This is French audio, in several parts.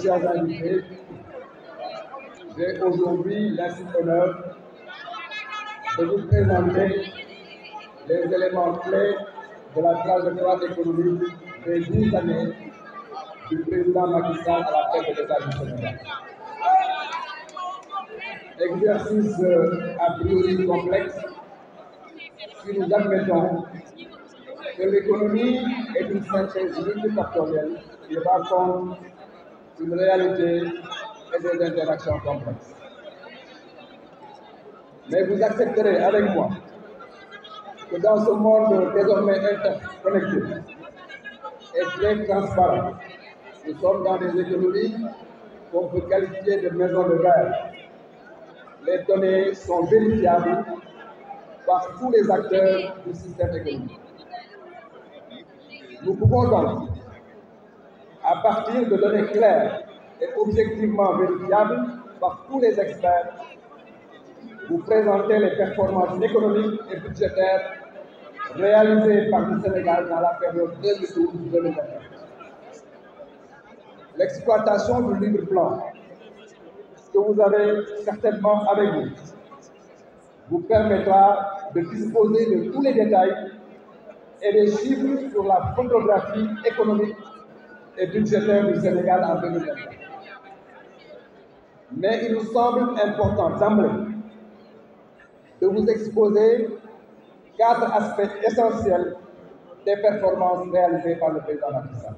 chers invités, j'ai aujourd'hui l'insigne honneur de vous présenter les éléments clés de la trajectoire économique des 12 années du président Macky Sall à la tête de l'État du Sénégal. Exercice a priori complexe si nous admettons que l'économie est une synthèse multifactorielle qui raconte une réalité et des interactions complexes. Mais vous accepterez avec moi que dans ce monde désormais interconnecté et très transparent, nous sommes dans des économies qu'on peut qualifier de maisons de guerre. Les données sont vérifiables par tous les acteurs du système économique. Nous pouvons donc, à partir de données claires et objectivement vérifiables par tous les experts, vous présenter les performances économiques et budgétaires réalisées par le Sénégal dans la période 2012-2021. L'exploitation du livre blanc que vous avez certainement avec vous permettra de disposer de tous les détails et des chiffres sur la photographie économique et budgétaire du Sénégal en 2021. Mais il nous semble important d'emblée de vous exposer 4 aspects essentiels des performances réalisées par le président Macky Sall.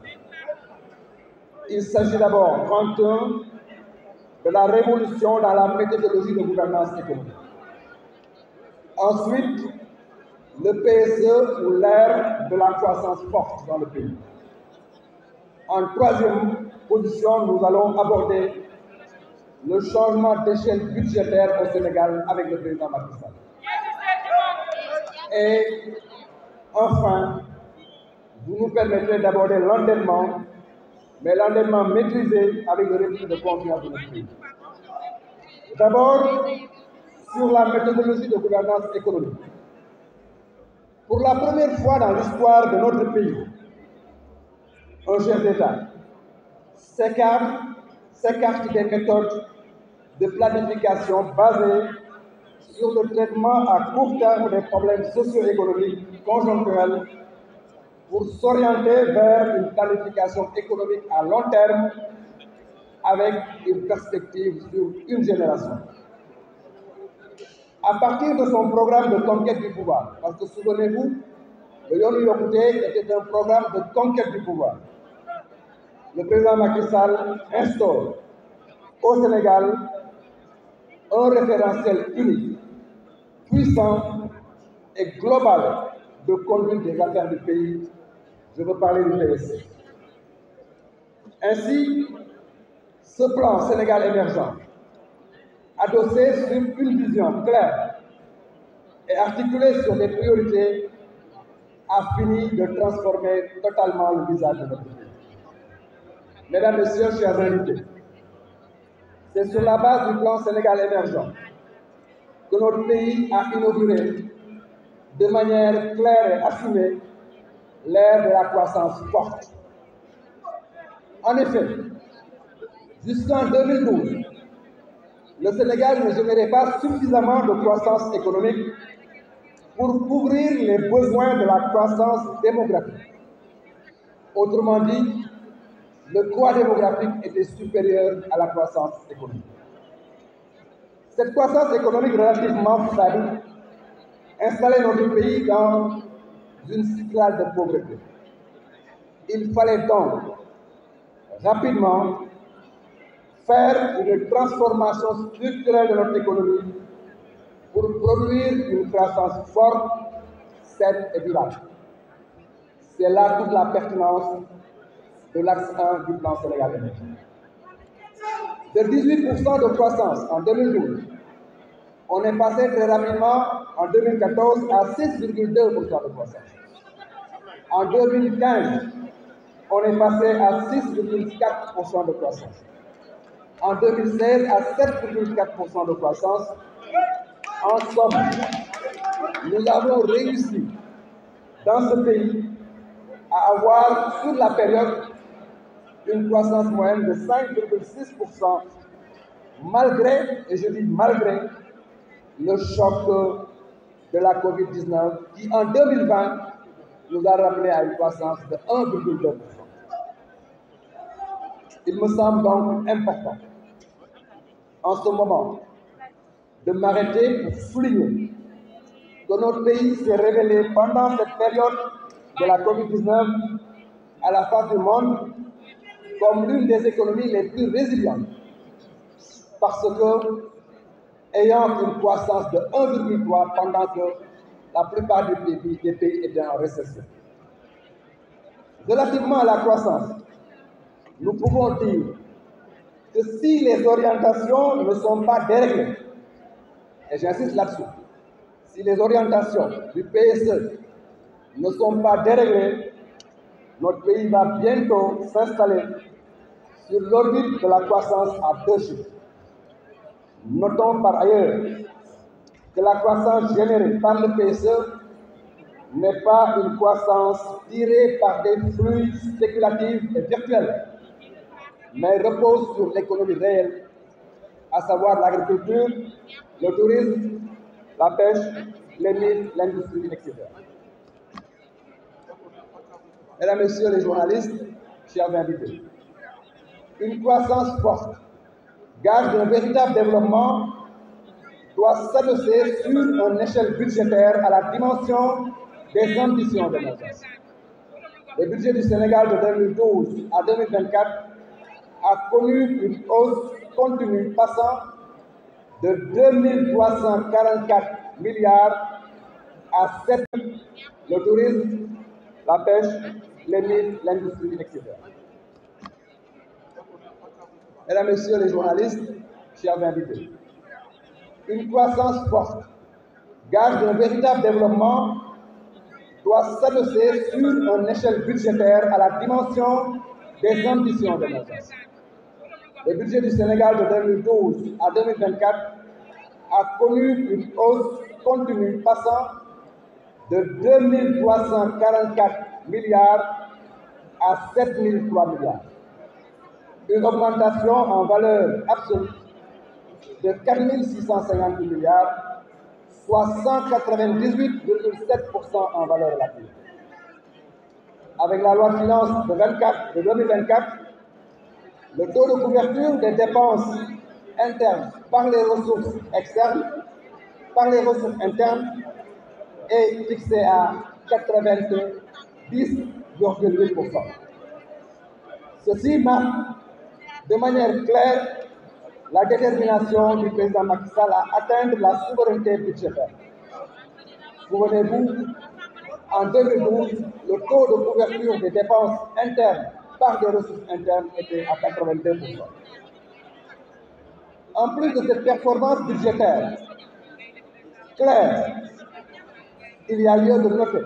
Il s'agit d'abord, point 1, de la révolution dans la méthodologie de gouvernance économique. Ensuite, le PSE ou l'ère de la croissance forte dans le pays. En troisième position, nous allons aborder le changement d'échelle budgétaire au Sénégal avec le président Macky Sall. Et enfin, vous nous permettrez d'aborder l'endettement, mais l'endettement maîtrisé avec le repli de confiance de notre pays. D'abord, sur la méthodologie de gouvernance économique. Pour la première fois dans l'histoire de notre pays, un chef d'État s'écarte des méthodes de planification basées sur le traitement à court terme des problèmes socio-économiques conjoncturels pour s'orienter vers une planification économique à long terme avec une perspective sur une génération. À partir de son programme de conquête du pouvoir, parce que souvenez-vous, le Yoonu Yokkute était un programme de conquête du pouvoir. Le président Macky Sall instaure au Sénégal un référentiel unique, puissant et global de conduite des affaires du pays. Je veux parler du PSE. Ainsi, ce plan Sénégal émergent, adossé sur une vision claire et articulé sur des priorités, a fini de transformer totalement le visage de notre pays. Mesdames, Messieurs, chers invités, c'est sur la base du plan Sénégal émergent que notre pays a inauguré de manière claire et assumée l'ère de la croissance forte. En effet, jusqu'en 2012, le Sénégal ne générait pas suffisamment de croissance économique pour couvrir les besoins de la croissance démographique. Autrement dit, le poids démographique était supérieur à la croissance économique. Cette croissance économique relativement faible installait notre pays dans une spirale de pauvreté. Il fallait donc rapidement faire une transformation structurelle de notre économie pour produire une croissance forte, saine et durable. C'est là toute la pertinence de l'axe 1 du plan Sénégal émergent. De 18% de croissance en 2012, on est passé très rapidement en 2014 à 6,2% de croissance. En 2015, on est passé à 6,4% de croissance. En 2016, à 7,4% de croissance. En somme, nous avons réussi dans ce pays à avoir, sur la période, une croissance moyenne de 5,6%, malgré, et je dis malgré, le choc de la Covid-19 qui, en 2020, nous a ramené à une croissance de 1,2%. Il me semble donc important, en ce moment, de m'arrêter pour souligner que notre pays s'est révélé pendant cette période de la Covid-19 à la face du monde comme l'une des économies les plus résilientes, parce que, ayant une croissance de 1,3 pendant que la plupart des pays étaient en récession. Relativement à la croissance, nous pouvons dire que si les orientations ne sont pas déréglées, et j'insiste là-dessus, si les orientations du PSE ne sont pas déréglées, notre pays va bientôt s'installer sur l'orbite de la croissance à 2 chiffres. Notons par ailleurs que la croissance générée par le PSE n'est pas une croissance tirée par des flux spéculatifs et virtuels, mais repose sur l'économie réelle, à savoir l'agriculture, le tourisme, la pêche, les mines, l'industrie, etc. Mesdames, Messieurs les journalistes, chers invités, une croissance forte, gage d'un véritable développement, doit s'adosser sur une échelle budgétaire à la dimension des ambitions de l'émergence. Le budget du Sénégal de 2012 à 2024 a connu une hausse continue passant de 2344 milliards à 7 le tourisme, la pêche, les mines, l'industrie, etc. Mesdames, Messieurs les journalistes, chers invités, une croissance forte, gage d'un véritable développement, doit s'adosser sur une échelle budgétaire à la dimension des ambitions de l'émergence. Le budget du Sénégal de 2012 à 2024 a connu une hausse continue passant de 2344 milliards à 7003 milliards. Une augmentation en valeur absolue de 4650 milliards, soit 198,7% en valeur relative. Avec la loi de finances de 2024, le taux de couverture des dépenses internes par les ressources externes, par les ressources internes, est fixé à 90,8%. Ceci marque de manière claire la détermination du président Macky Sall à atteindre la souveraineté budgétaire. Souvenez-vous, en 2012, le taux de couverture des dépenses internes par des ressources internes était à 82%. En plus de cette performance budgétaire claire, il y a lieu de noter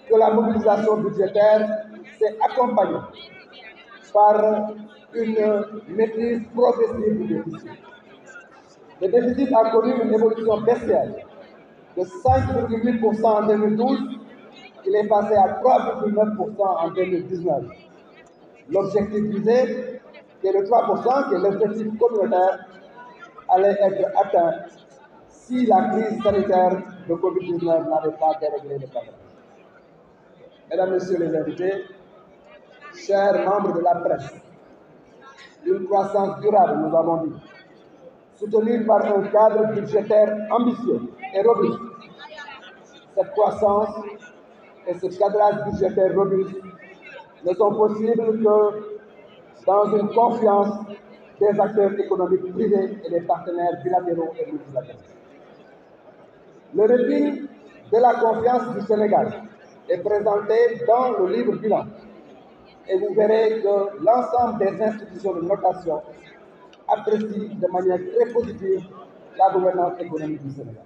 que la mobilisation budgétaire s'est accompagnée par une maîtrise progressive du déficit. Le déficit a connu une évolution baissière de 5,8% en 2012, il est passé à 3,9% en 2019. L'objectif visé, qui est de 3%, qui est l'objectif communautaire, allait être atteint si la crise sanitaire de Covid-19 n'avait pas déréglé le cadre. Mesdames, Messieurs les invités, chers membres de la presse, une croissance durable, nous avons dit, soutenue par un cadre budgétaire ambitieux et robuste. Cette croissance et ce cadrage budgétaire robuste ne sont possibles que dans une confiance des acteurs économiques privés et des partenaires bilatéraux et multilatéraux. Le récit de la confiance du Sénégal est présenté dans le livre bilan et vous verrez que l'ensemble des institutions de notation apprécient de manière très positive la gouvernance économique du Sénégal.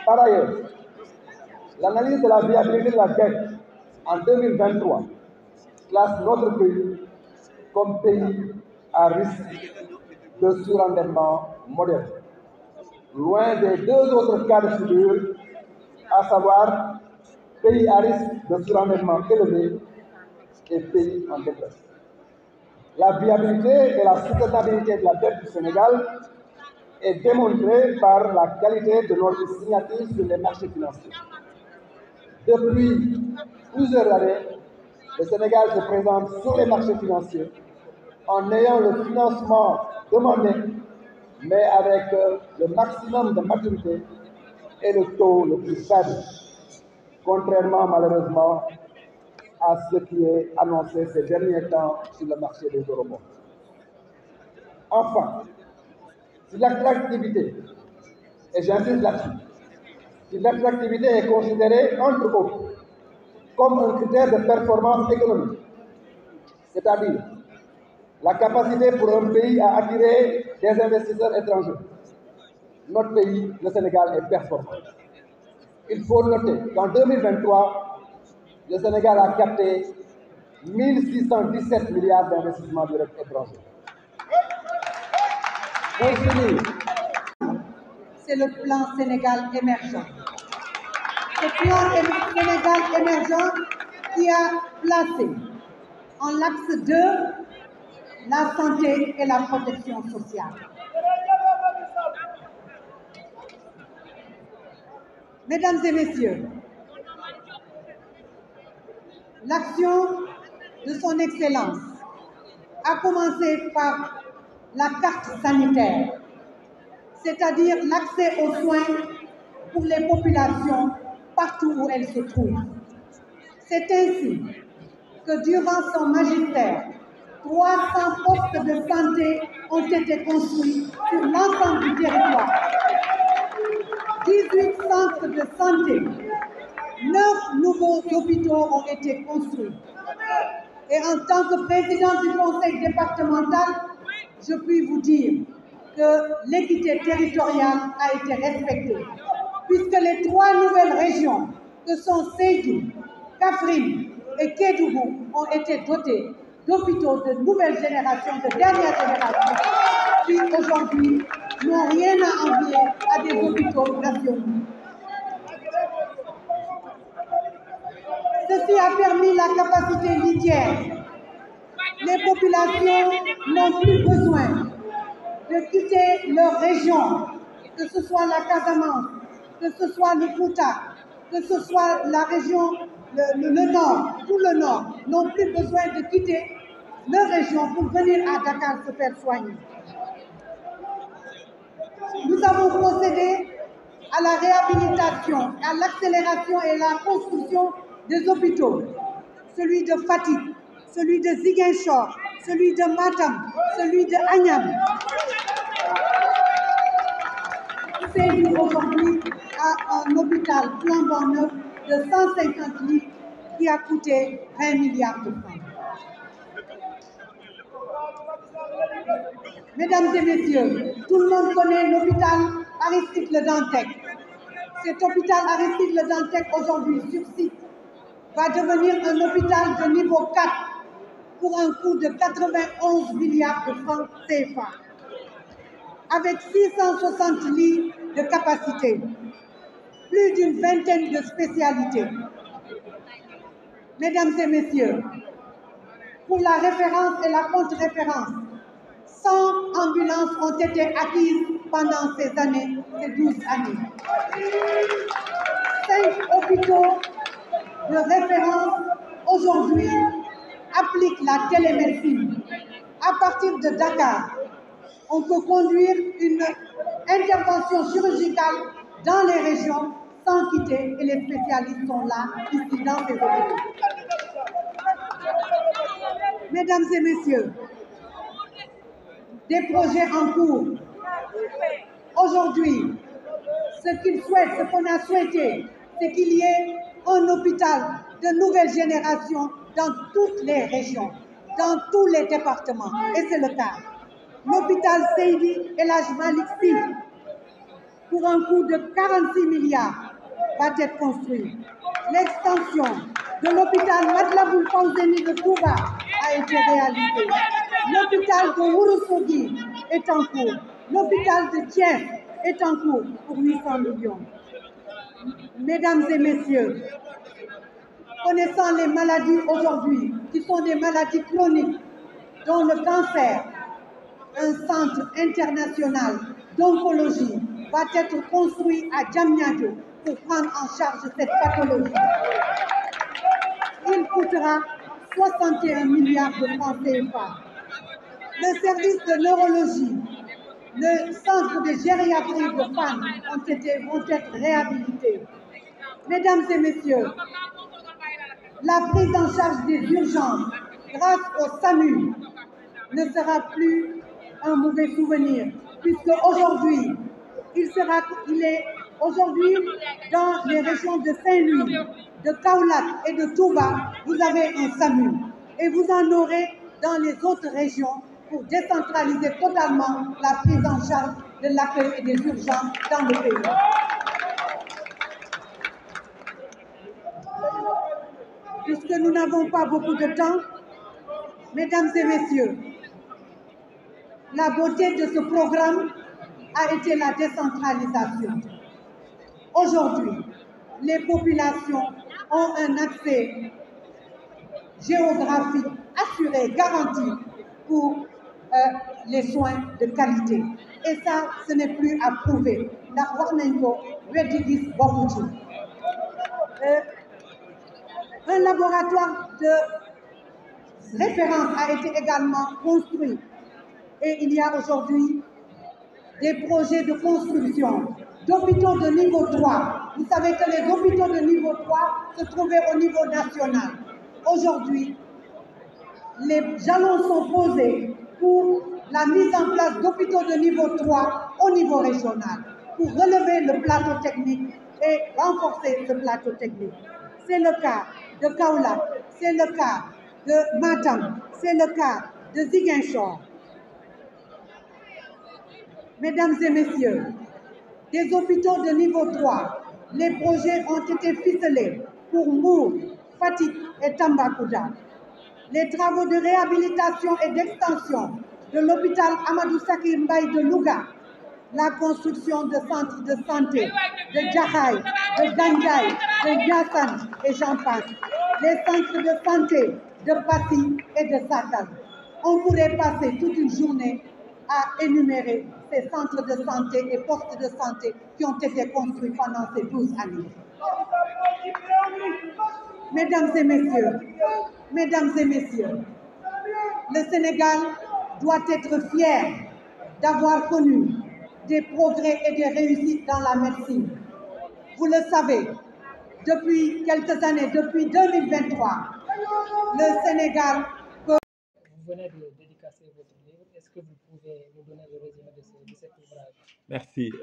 Par ailleurs, l'analyse de la viabilité de la dette en 2023 classe notre pays comme pays à risque de surendettement modéré. Loin des deux autres cas de figure, à savoir pays à risque de surendettement élevé et pays en détresse. La viabilité et la soutenabilité de la dette du Sénégal est démontrée par la qualité de notre signature sur les marchés financiers. Depuis plusieurs années, le Sénégal se présente sur les marchés financiers en ayant le financement demandé, mais avec le maximum de maturité et le taux le plus faible, contrairement malheureusement à ce qui est annoncé ces derniers temps sur le marché des eurobonds. Enfin, si l'attractivité, et j'insiste là-dessus, si l'attractivité est considérée, entre autres, comme un critère de performance économique, c'est-à-dire la capacité pour un pays à attirer des investisseurs étrangers, notre pays, le Sénégal, est performant. Il faut noter qu'en 2023, le Sénégal a capté 1617 milliards d'investissements directs étrangers. Pour finir, c'est le plan Sénégal émergent. Ce plan Sénégal émergent qui a placé en l'axe 2 la santé et la protection sociale. Mesdames et messieurs, l'action de son Excellence a commencé par la carte sanitaire, c'est-à-dire l'accès aux soins pour les populations partout où elles se trouvent. C'est ainsi que durant son magistère, 300 postes de santé ont été construits sur l'ensemble du territoire. 18 centres de santé, 9 nouveaux hôpitaux ont été construits. Et en tant que président du conseil départemental, je puis vous dire que l'équité territoriale a été respectée, puisque les 3 nouvelles régions que sont Sédhiou, Kaffrine et Kédougou ont été dotées d'hôpitaux de nouvelle génération, de dernière génération, qui aujourd'hui n'ont rien à envier à des hôpitaux nationaux. Ceci a permis la capacité litière. Les populations n'ont plus besoin de quitter leur région, que ce soit la Casamance, que ce soit le Fouta, que ce soit la région, le Nord, tout le Nord, n'ont plus besoin de quitter leur région pour venir à Dakar se faire soigner. Nous avons procédé à la réhabilitation, à l'accélération et la construction des hôpitaux, celui de Fatick, celui de Ziguinchor, celui de Matam, celui de Agnam. Sédhiou aujourd'hui a un hôpital flambant neuf de 150 lits qui a coûté 20 milliards de francs. Mesdames et messieurs, tout le monde connaît l'hôpital Aristide Le Dantec. Cet hôpital Aristide Le Dantec aujourd'hui sur site va devenir un hôpital de niveau 4 pour un coût de 91 milliards de francs CFA, avec 660 lits de capacité, plus d'une vingtaine de spécialités. Mesdames et messieurs, pour la référence et la contre-référence, 100 ambulances ont été acquises pendant ces années, ces 12 années. 5 hôpitaux de référence aujourd'hui appliquent la télémédecine. À partir de Dakar, on peut conduire une intervention chirurgicale dans les régions sans quitter, et les spécialistes sont là, ici, dans ces hôpitaux. Mesdames et messieurs, des projets en cours. Aujourd'hui, ce qu'ils souhaitent, ce qu'on a souhaité, c'est qu'il y ait un hôpital de nouvelle génération dans toutes les régions, dans tous les départements, et c'est le cas. L'hôpital Seydi El Hadji Malick Sy, pour un coût de 46 milliards, va être construit. L'extension de l'hôpital Matlaboul Fawzeyni de Touba a été réalisée. L'hôpital de Ourossogui est en cours. L'hôpital de Thiès est en cours pour 800 millions. Mesdames et messieurs, connaissant les maladies aujourd'hui, qui sont des maladies chroniques, dont le cancer. Un centre international d'oncologie va être construit à Diamniadio pour prendre en charge cette pathologie. Il coûtera 61 milliards de francs CFA. Le service de neurologie, le centre de gériatrie de femmes vont être réhabilités. Mesdames et messieurs, la prise en charge des urgences grâce au SAMU ne sera plus un mauvais souvenir, puisque aujourd'hui, il est aujourd'hui dans les régions de Saint-Louis, de Kaolack et de Touba, vous avez un SAMU. Et vous en aurez dans les autres régions pour décentraliser totalement la prise en charge de l'accueil et des urgences dans le pays. Puisque nous n'avons pas beaucoup de temps, mesdames et messieurs, la beauté de ce programme a été la décentralisation. Aujourd'hui, les populations ont un accès géographique assuré, garanti pour les soins de qualité. Et ça, ce n'est plus à prouver. Un laboratoire de référence a été également construit. Et il y a aujourd'hui des projets de construction d'hôpitaux de niveau 3. Vous savez que les hôpitaux de niveau 3 se trouvaient au niveau national. Aujourd'hui, les jalons sont posés pour la mise en place d'hôpitaux de niveau 3 au niveau régional, pour relever le plateau technique et renforcer ce plateau technique. C'est le cas de Kaolack, c'est le cas de Matam, c'est le cas de Ziguinchor. Mesdames et messieurs, des hôpitaux de niveau 3, les projets ont été ficelés pour Mbour, Fatick et Tambacounda. Les travaux de réhabilitation et d'extension de l'hôpital Amadou Sakir Mbaye de Louga, la construction de centres de santé de Djahaï, de Gandiaï, de Yassane et j'en passe, les centres de santé de Passy et de Sakal. On pourrait passer toute une journée à énumérer ces centres de santé et postes de santé qui ont été construits pendant ces 12 années. Mesdames et messieurs, le Sénégal doit être fier d'avoir connu des progrès et des réussites dans la médecine. Vous le savez, depuis quelques années, depuis 2023, le Sénégal peut... Vous venez de dédicacer votre livre. Est-ce que vous pouvez nous donner le résumé de cet ouvrage? Merci.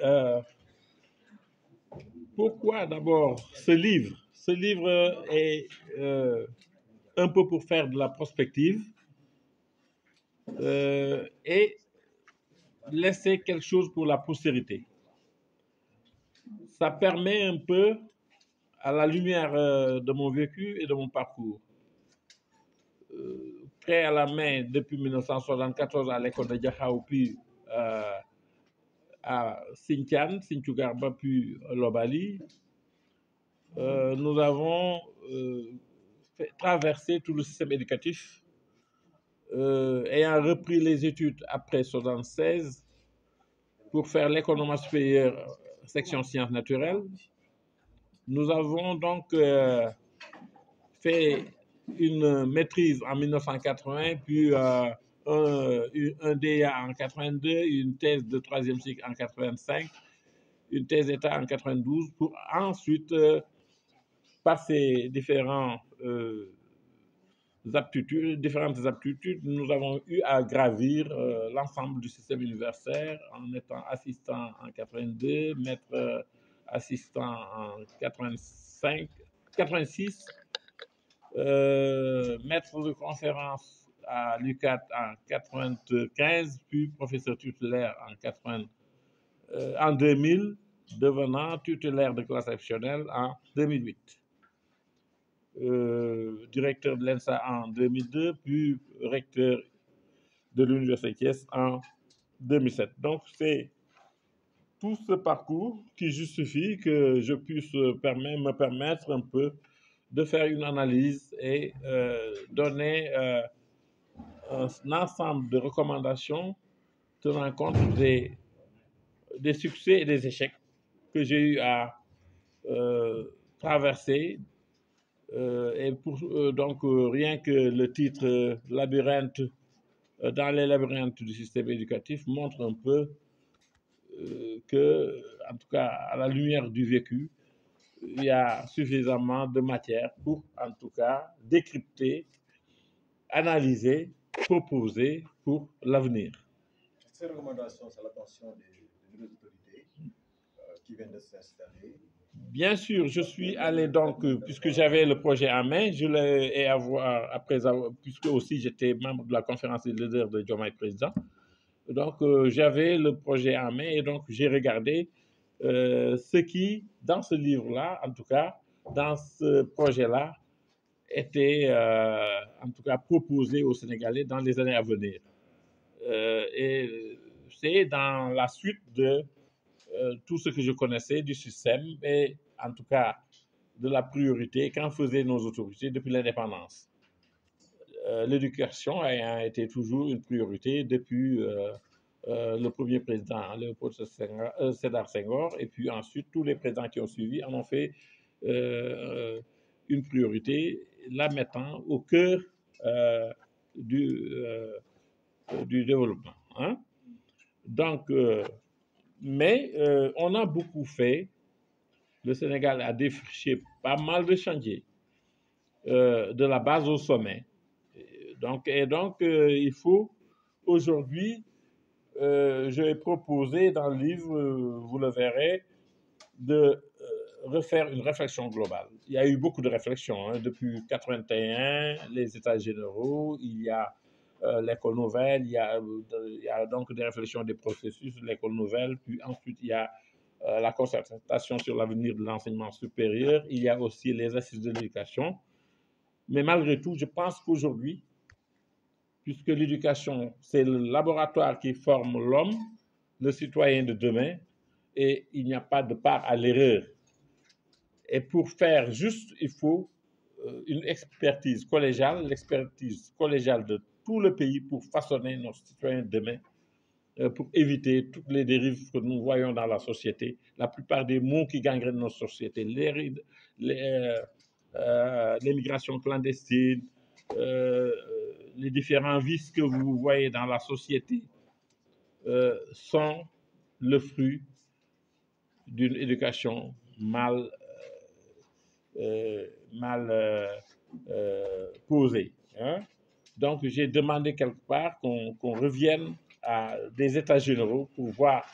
Pourquoi d'abord ce livre? Ce livre est un peu pour faire de la prospective et laisser quelque chose pour la postérité. Ça permet un peu, à la lumière de mon vécu et de mon parcours, prêt à la main depuis 1974 à l'école de Diakhao, puis à Sinthiane, Sinthiougarba, puis Lobali, nous avons traversé tout le système éducatif, ayant repris les études après 1976 pour faire l'économie supérieure section sciences naturelles. Nous avons donc fait une maîtrise en 1980, puis un DEA en 82, une thèse de troisième cycle en 85, une thèse d'État en 92, pour ensuite passer différentes aptitudes, nous avons eu à gravir l'ensemble du système universitaire en étant assistant en 82, maître assistant en 86, maître de conférence à l'UQAT en 95, puis professeur tutélaire en 2000, devenant tutélaire de classe exceptionnelle en 2008. Directeur de l'ENSA en 2002, puis recteur de l'Université Thiès en 2007. Donc, c'est tout ce parcours qui justifie que je puisse me permettre un peu de faire une analyse et donner un ensemble de recommandations tenant compte des succès et des échecs que j'ai eu à traverser. Et donc, rien que le titre labyrinthe dans les labyrinthes du système éducatif montre un peu que, en tout cas, à la lumière du vécu, il y a suffisamment de matière pour, en tout cas, décrypter, analyser, proposer pour l'avenir. Ces recommandations, c'est l'attention des nouvelles autorités qui viennent de s'installer. Bien sûr, je suis allé donc, puisque j'avais le projet en main, je l'ai puisque aussi j'étais membre de la conférence des leaders de Diomaye Président. Donc, j'avais le projet en main et donc j'ai regardé ce qui, dans ce livre-là, en tout cas, dans ce projet-là, était en tout cas proposé aux Sénégalais dans les années à venir. Et c'est dans la suite de tout ce que je connaissais du système et en tout cas de la priorité qu'en faisaient nos autorités depuis l'indépendance. L'éducation a été toujours une priorité depuis le premier président, Léopold Sédar Senghor, et puis ensuite tous les présidents qui ont suivi en ont fait une priorité, la mettant au cœur du développement. Hein? Donc, mais on a beaucoup fait. Le Sénégal a défriché pas mal de chantiers, de la base au sommet. Donc, il faut aujourd'hui, je vais proposer dans le livre, vous le verrez, de refaire une réflexion globale. Il y a eu beaucoup de réflexions hein, depuis 1981, les États généraux, il y a l'école nouvelle, il y a donc des réflexions des processus de l'école nouvelle, puis ensuite il y a la concertation sur l'avenir de l'enseignement supérieur, il y a aussi les assises de l'éducation. Mais malgré tout, je pense qu'aujourd'hui, puisque l'éducation, c'est le laboratoire qui forme l'homme, le citoyen de demain, et il n'y a pas de part à l'erreur. Et pour faire juste, il faut une expertise collégiale, l'expertise collégiale de tout le pays pour façonner nos citoyens de demain, pour éviter toutes les dérives que nous voyons dans la société. La plupart des maux qui gangrènent nos sociétés, l'immigration clandestine, les différents vices que vous voyez dans la société sont le fruit d'une éducation mal posée. Hein? Donc, j'ai demandé quelque part qu'on revienne à des états généraux pour voir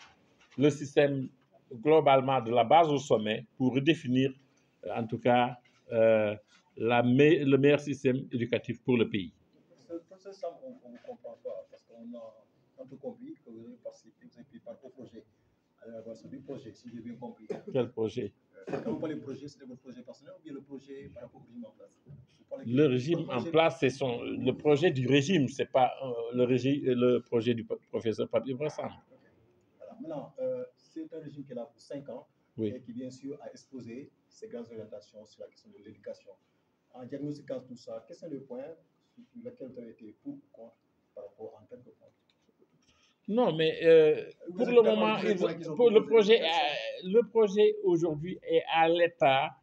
le système globalement de la base au sommet, pour redéfinir, en tout cas, le meilleur système éducatif pour le pays. Professeur Sam, on ne comprend pas, parce qu'on a un peu compris que vous avez participé, vous avez pris part au projet, à l'élaboration du projet, si j'ai bien compris. Quel projet? Quand vous parlez de projet, c'est votre projet personnel ou bien le projet par rapport au régime en place? Le régime en place, c'est le projet du régime, ce n'est pas le projet du professeur Pape Sam. Voilà. Maintenant, c'est un régime qui est là pour 5 ans, oui, et qui, bien sûr, a exposé ses grandes orientations sur la question de l'éducation. En diagnostiquant tout ça, quels sont les points sur lesquels vous avez été pour ou contre par rapport en quelques points? Non, mais pour le moment, le projet aujourd'hui est à l'état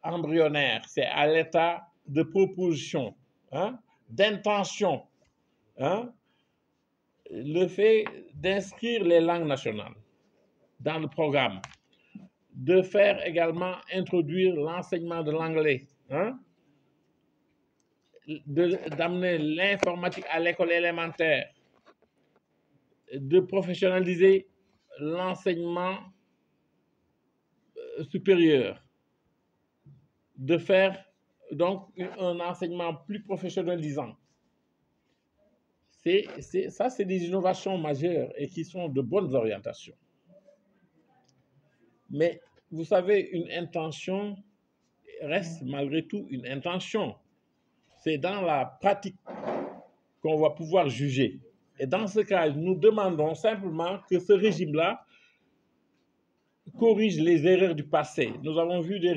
embryonnaire, c'est à l'état de proposition, hein, d'intention. Hein, le fait d'inscrire les langues nationales dans le programme, de faire également introduire l'enseignement de l'anglais, hein, d'amener l'informatique à l'école élémentaire, de professionnaliser l'enseignement supérieur, de faire donc un enseignement plus professionnalisant. Ça, c'est des innovations majeures et qui sont de bonnes orientations. Mais vous savez, une intention reste malgré tout une intention. C'est dans la pratique qu'on va pouvoir juger. Et dans ce cas, nous demandons simplement que ce régime-là corrige les erreurs du passé. Nous avons vu des